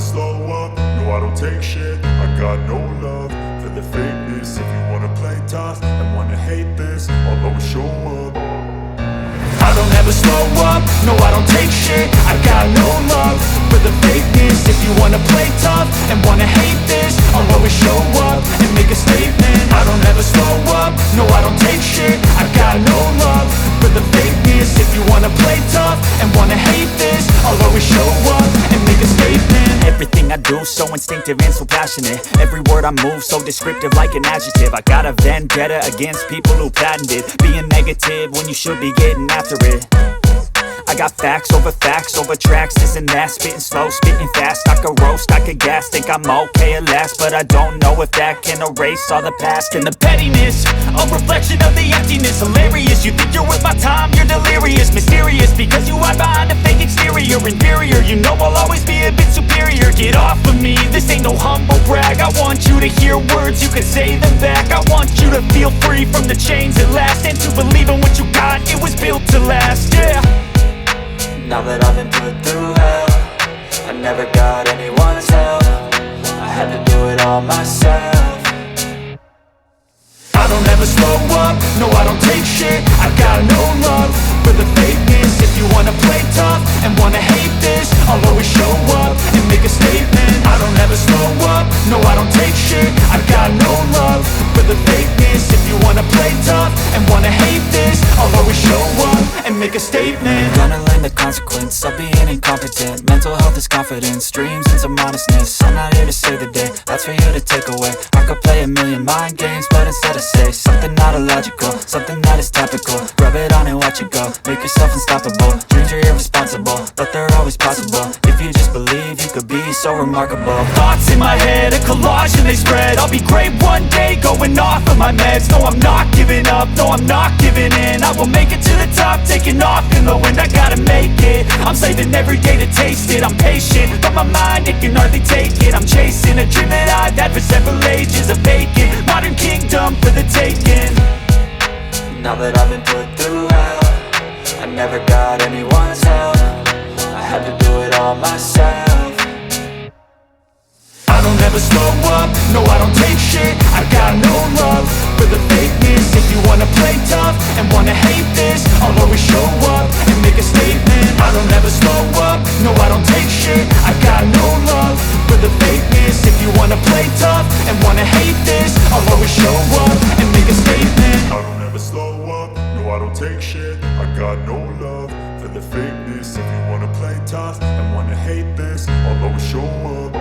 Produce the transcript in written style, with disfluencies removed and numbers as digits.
slow up, no I don't take shit. I got no love for the fakeness. If you wanna play tough and wanna hate this, I'll always show up. I don't ever slow up, no I don't take shit. I got no love for the fakeness. If you wanna play tough and wanna hate this, I'll always show up and make a statement. I don't ever slow up, no I don't take shit. I got no love for the fakeness. If you wanna play tough and wanna hate this, I'll always show up and make a statement. Everything I do so instinctive and so passionate. Every word I move so descriptive like an adjective. I got a vendetta against people who patented being negative when you should be getting after it. I got facts over tracks, this and that. Spitting slow, spitting fast, I could roast, I could gas. Think I'm okay at last, but I don't know if that can erase all the past. And the pettiness, a reflection of the emptiness. Hilarious, you think you're worth my time, you're delirious. Mysterious, because you hide behind a fake exterior. Inferior, you know I'll always be a bit superior. Get off of me, this ain't no humble brag. I want you to hear words, you can say them back. I want you to feel free from the chains at last, and to believe in what you got, it was built to last, yeah. Now that I've been put through hell, I never got anyone's help. I had to do it all myself. I don't ever slow up, no I don't take shit. I got no love for the fakeness. If you wanna play tough and wanna hate this, I'll always show up and make a statement. I don't ever slow up, no I don't take shit. I got no love for the fakeness. If you wanna play tough and wanna hate this, I'll always show up and make a statement. Gonna learn the consequence of being incompetent. Mental health is confidence, dreams and some modestness. I'm not here to save the day, that's for you to take away. I could play a million mind games, but instead I say something not illogical, something that is topical. Rub it on and watch it go, make yourself unstoppable. Dreams are irresponsible, but they're always possible. If you just believe, you could be so remarkable. Thoughts in my head, a collage and they spread. I'll be great one day, going off of my meds. No, I'm not giving up, no, I'm not giving in. I will make it to the top, taking off in the wind. I gotta make it, I'm saving every day to taste it. I'm patient, but my mind, it can hardly take it. I'm chasing a dream that I've had for several ages. A vacant, modern kingdom for the taking. Now that I've been put through hell, I never got anyone's help. I had to do it all myself. I don't ever slow up, no I don't take shit. I got no love for the fakeness. If you wanna play tough and wanna hate this, I'll always show up and make a statement. I don't ever slow up, no I don't take shit. I got no love for the fakeness. If you wanna play tough and wanna hate this, I'll always show up and make a statement. I don't ever slow up, no I don't take shit. I got no love for the fakeness. If you wanna play tough and wanna hate this, I'll always show up.